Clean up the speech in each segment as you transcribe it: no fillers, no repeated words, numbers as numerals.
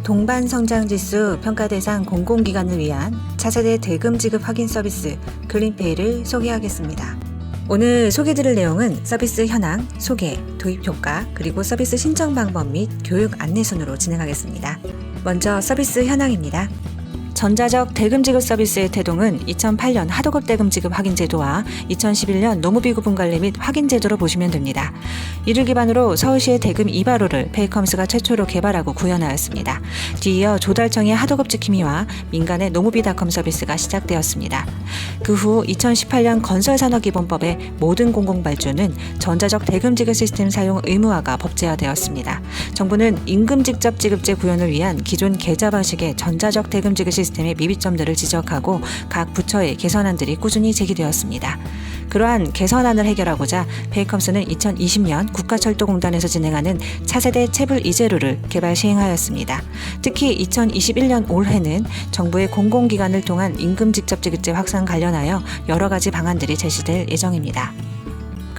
동반성장지수 평가대상 공공기관을 위한 차세대 대금 지급 확인 서비스 클린페이를 소개하겠습니다. 오늘 소개드릴 내용은 서비스 현황, 소개, 도입 효과, 그리고 서비스 신청 방법 및 교육 안내순으로 진행하겠습니다. 먼저 서비스 현황입니다. 전자적 대금 지급 서비스의 태동은 2008년 하도급 대금 지급 확인 제도와 2011년 노무비 구분 관리 및 확인 제도로 보시면 됩니다. 이를 기반으로 서울시의 대금 이바로를 페이컴스가 최초로 개발하고 구현하였습니다. 뒤이어 조달청의 하도급 지킴이와 민간의 노무비닷컴 서비스가 시작되었습니다. 그 후 2018년 건설산업기본법의 모든 공공발주는 전자적 대금 지급 시스템 사용 의무화가 법제화되었습니다. 정부는 임금 직접 지급제 구현을 위한 기존 계좌 방식의 전자적 대금 지급 시스템의 미비점들을 지적하고 각 부처의 개선안들이 꾸준히 제기되었습니다. 그러한 개선안을 해결하고자 페이컴스는 2020년 국가철도공단에서 진행하는 차세대 체불 이제로를 개발 시행하였습니다. 특히 2021년 올해는 정부의 공공기관을 통한 임금 직접 지급제 확산 관련하여 여러 가지 방안들이 제시될 예정입니다.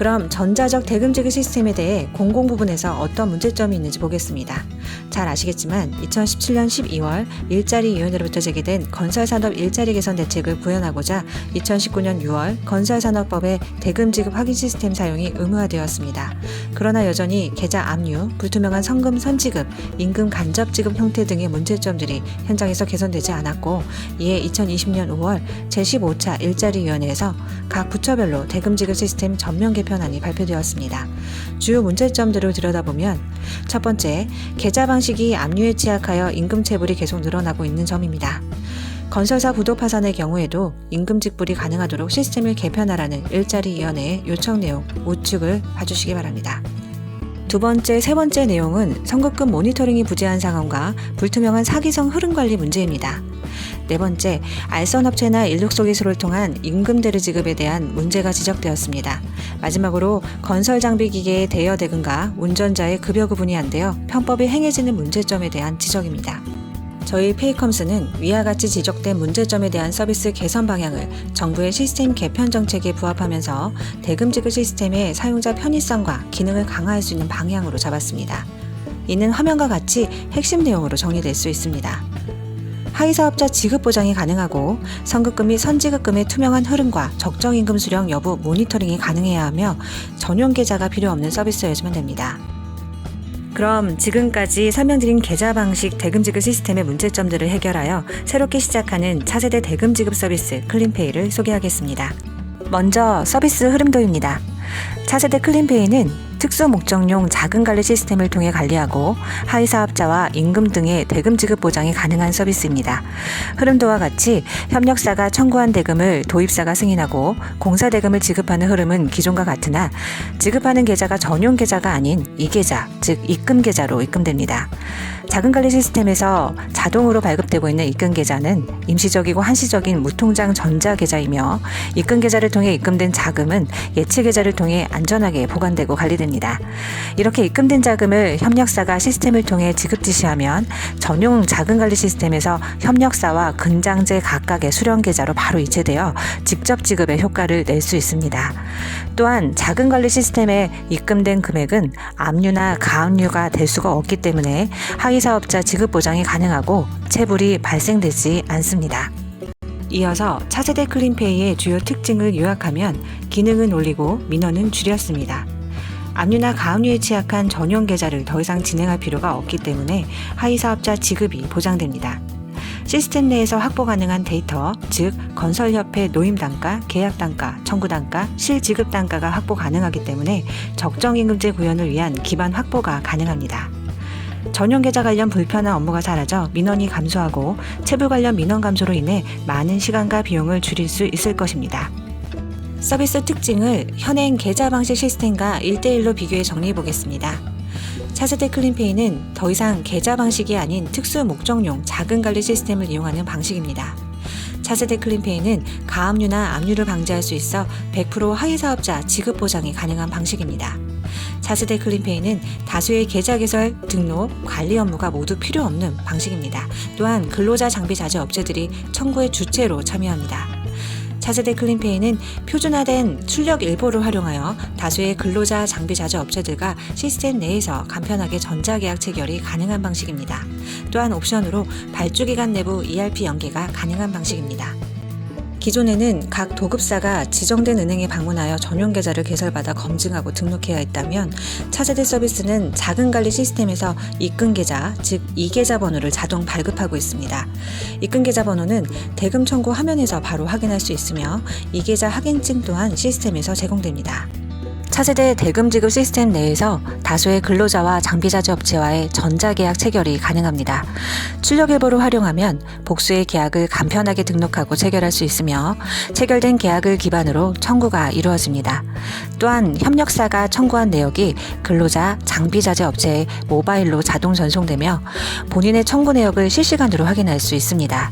그럼 전자적 대금 지급 시스템에 대해 공공 부분에서 어떤 문제점이 있는지 보겠습니다. 잘 아시겠지만 2017년 12월 일자리위원회로부터 제기된 건설산업 일자리 개선 대책을 구현하고자 2019년 6월 건설산업법의 대금 지급 확인 시스템 사용이 의무화되었습니다. 그러나 여전히 계좌 압류, 불투명한 성금 선지급, 임금 간접 지급 형태 등의 문제점들이 현장에서 개선되지 않았고, 이에 2020년 5월 제15차 일자리위원회에서 각 부처별로 대금 지급 시스템 전면 개편안이 발표되었습니다. 주요 문제점들을 들여다보면 첫 번째, 계좌 방식이 압류에 취약하여 임금 체불이 계속 늘어나고 있는 점입니다. 건설사 부도 파산의 경우에도 임금 직불이 가능하도록 시스템을 개편하라는 일자리위원회의 요청 내용 우측을 봐주시기 바랍니다. 두 번째, 세 번째 내용은 성급금 모니터링이 부재한 상황과 불투명한 사기성 흐름 관리 문제입니다. 네 번째, 알선업체나 인력소개소를 통한 임금 대리 지급에 대한 문제가 지적되었습니다. 마지막으로 건설장비기계의 대여 대금과 운전자의 급여 구분이 안 되어 편법이 행해지는 문제점에 대한 지적입니다. 저희 페이컴스는 위와 같이 지적된 문제점에 대한 서비스 개선 방향을 정부의 시스템 개편 정책에 부합하면서 대금 지급 시스템의 사용자 편의성과 기능을 강화할 수 있는 방향으로 잡았습니다. 이는 화면과 같이 핵심 내용으로 정리될 수 있습니다. 하위사업자 지급 보장이 가능하고 선급금 및 선지급금의 투명한 흐름과 적정 임금 수령 여부 모니터링이 가능해야 하며 전용 계좌가 필요 없는 서비스여야지만 됩니다. 그럼 지금까지 설명드린 계좌 방식 대금 지급 시스템의 문제점들을 해결하여 새롭게 시작하는 차세대 대금 지급 서비스 클린페이를 소개하겠습니다. 먼저 서비스 흐름도입니다. 차세대 클린페이는 특수 목적용 자금 관리 시스템을 통해 관리하고 하위사업자와 임금 등의 대금 지급 보장이 가능한 서비스입니다. 흐름도와 같이 협력사가 청구한 대금을 도입사가 승인하고 공사 대금을 지급하는 흐름은 기존과 같으나 지급하는 계좌가 전용 계좌가 아닌 이계좌, 즉 입금 계좌로 입금됩니다. 자금 관리 시스템에서 자동으로 발급되고 있는 입금 계좌는 임시적이고 한시적인 무통장 전자 계좌이며 입금 계좌를 통해 입금된 자금은 예치 계좌를 통해 안전하게 보관되고 관리됩니다. 이렇게 입금된 자금을 협력사가 시스템을 통해 지급 지시하면 전용 자금 관리 시스템에서 협력사와 근장제 각각의 수령 계좌로 바로 이체되어 직접 지급의 효과를 낼 수 있습니다. 또한 자금 관리 시스템에 입금된 금액은 압류나 가압류가 될 수가 없기 때문에 하위사업자 지급 보장이 가능하고 체불이 발생되지 않습니다. 이어서 차세대 클린페이의 주요 특징을 요약하면 기능은 올리고 민원은 줄였습니다. 압류나 가압류에 취약한 전용 계좌를 더 이상 진행할 필요가 없기 때문에 하위사업자 지급이 보장됩니다. 시스템 내에서 확보 가능한 데이터, 즉 건설협회 노임단가, 계약단가, 청구단가, 실지급단가가 확보 가능하기 때문에 적정임금제 구현을 위한 기반 확보가 가능합니다. 전용 계좌 관련 불편한 업무가 사라져 민원이 감소하고 체불 관련 민원 감소로 인해 많은 시간과 비용을 줄일 수 있을 것입니다. 서비스 특징을 현행 계좌 방식 시스템과 1대1로 비교해 정리해 보겠습니다. 차세대 클린페이는 더 이상 계좌 방식이 아닌 특수 목적용 자금 관리 시스템을 이용하는 방식입니다. 차세대 클린페이는 가압류나 압류를 방지할 수 있어 100% 하위사업자 지급 보장이 가능한 방식입니다. 차세대 클린페이는 다수의 계좌 개설, 등록, 관리 업무가 모두 필요 없는 방식입니다. 또한 근로자 장비 자재 업체들이 청구의 주체로 참여합니다. 차세대 클린페이는 표준화된 출력 일보를 활용하여 다수의 근로자 장비 자재 업체들과 시스템 내에서 간편하게 전자계약 체결이 가능한 방식입니다. 또한 옵션으로 발주기간 내부 ERP 연계가 가능한 방식입니다. 기존에는 각 도급사가 지정된 은행에 방문하여 전용 계좌를 개설받아 검증하고 등록해야 했다면 차세대 서비스는 작은 관리 시스템에서 입금 계좌, 즉 이계좌 번호를 자동 발급하고 있습니다. 입금 계좌 번호는 대금 청구 화면에서 바로 확인할 수 있으며 이계좌 확인증 또한 시스템에서 제공됩니다. 차세대 대금 지급 시스템 내에서 다수의 근로자와 장비자재 업체와의 전자계약 체결이 가능합니다. 출력일보를 활용하면 복수의 계약을 간편하게 등록하고 체결할 수 있으며 체결된 계약을 기반으로 청구가 이루어집니다. 또한 협력사가 청구한 내역이 근로자, 장비자재 업체에 모바일로 자동 전송되며 본인의 청구 내역을 실시간으로 확인할 수 있습니다.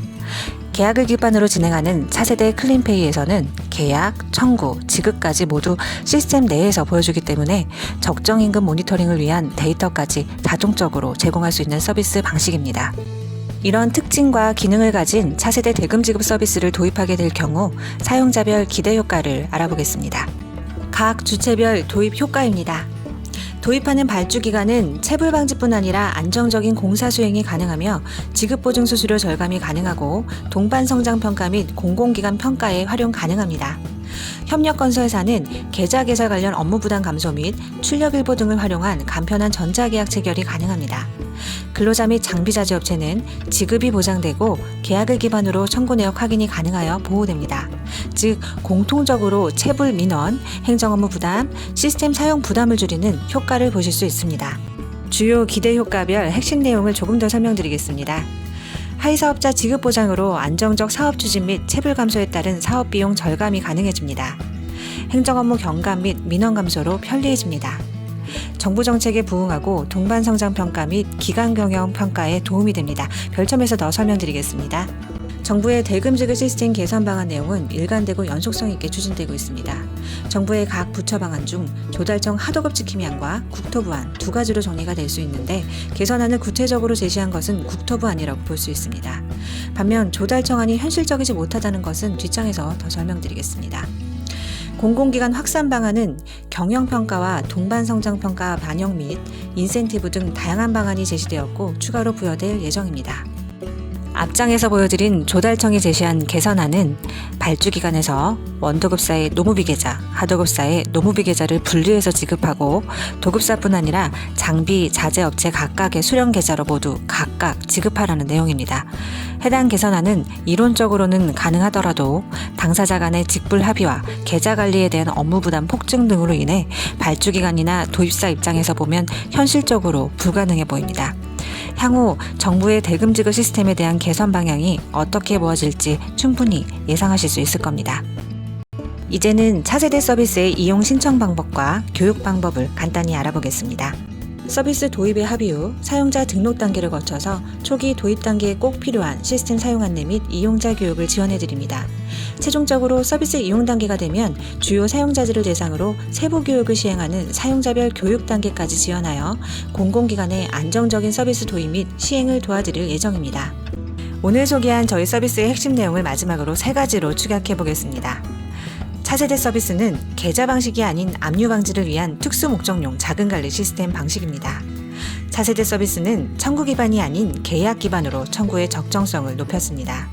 계약을 기반으로 진행하는 차세대 클린페이에서는 계약, 청구, 지급까지 모두 시스템 내에서 보여주기 때문에 적정 임금 모니터링을 위한 데이터까지 자동적으로 제공할 수 있는 서비스 방식입니다. 이런 특징과 기능을 가진 차세대 대금 지급 서비스를 도입하게 될 경우 사용자별 기대 효과를 알아보겠습니다. 각 주체별 도입 효과입니다. 도입하는 발주 기간은 체불 방지뿐 아니라 안정적인 공사 수행이 가능하며 지급 보증 수수료 절감이 가능하고 동반 성장 평가 및 공공기관 평가에 활용 가능합니다. 협력 건설사는 계좌 개설 관련 업무 부담 감소 및 출력 일보 등을 활용한 간편한 전자계약 체결이 가능합니다. 근로자 및 장비자재 업체는 지급이 보장되고 계약을 기반으로 청구 내역 확인이 가능하여 보호됩니다. 즉 공통적으로 체불 민원, 행정 업무 부담, 시스템 사용 부담을 줄이는 효과를 보실 수 있습니다. 주요 기대 효과별 핵심 내용을 조금 더 설명드리겠습니다. 하위 사업자 지급 보장으로 안정적 사업 추진 및 체불 감소에 따른 사업 비용 절감이 가능해집니다. 행정 업무 경감 및 민원 감소로 편리해집니다. 정부 정책에 부응하고 동반 성장 평가 및 기간 경영 평가에 도움이 됩니다. 별점에서 더 설명드리겠습니다. 정부의 대금 지급 시스템 개선 방안 내용은 일관되고 연속성 있게 추진되고 있습니다. 정부의 각 부처 방안 중 조달청 하도급 지킴이안과 국토부안 두 가지로 정리가 될 수 있는데 개선안을 구체적으로 제시한 것은 국토부안이라고 볼 수 있습니다. 반면 조달청안이 현실적이지 못하다는 것은 뒷장에서 더 설명드리겠습니다. 공공기관 확산 방안은 경영평가와 동반성장평가 반영 및 인센티브 등 다양한 방안이 제시되었고 추가로 부여될 예정입니다. 앞장에서 보여드린 조달청이 제시한 개선안은 발주기관에서 원도급사의 노무비 계좌, 하도급사의 노무비 계좌를 분리해서 지급하고 도급사뿐 아니라 장비, 자재 업체 각각의 수령 계좌로 모두 각각 지급하라는 내용입니다. 해당 개선안은 이론적으로는 가능하더라도 당사자 간의 직불 합의와 계좌 관리에 대한 업무 부담 폭증 등으로 인해 발주기관이나 도입사 입장에서 보면 현실적으로 불가능해 보입니다. 향후 정부의 대금 지급 시스템에 대한 개선 방향이 어떻게 모아질지 충분히 예상하실 수 있을 겁니다. 이제는 차세대 서비스의 이용 신청 방법과 교육 방법을 간단히 알아보겠습니다. 서비스 도입의 합의 후 사용자 등록 단계를 거쳐서 초기 도입 단계에 꼭 필요한 시스템 사용 안내 및 이용자 교육을 지원해드립니다. 최종적으로 서비스 이용 단계가 되면 주요 사용자들을 대상으로 세부 교육을 시행하는 사용자별 교육 단계까지 지원하여 공공기관의 안정적인 서비스 도입 및 시행을 도와드릴 예정입니다. 오늘 소개한 저희 서비스의 핵심 내용을 마지막으로 3가지로 축약해 보겠습니다. 차세대 서비스는 계좌 방식이 아닌 압류 방지를 위한 특수 목적용 자금 관리 시스템 방식입니다. 차세대 서비스는 청구 기반이 아닌 계약 기반으로 청구의 적정성을 높였습니다.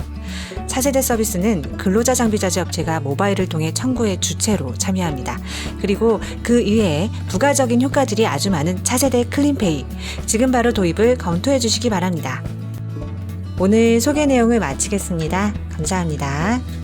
차세대 서비스는 근로자 장비자재 업체가 모바일을 통해 청구의 주체로 참여합니다. 그리고 그 이외에 부가적인 효과들이 아주 많은 차세대 클린페이, 지금 바로 도입을 검토해 주시기 바랍니다. 오늘 소개 내용을 마치겠습니다. 감사합니다.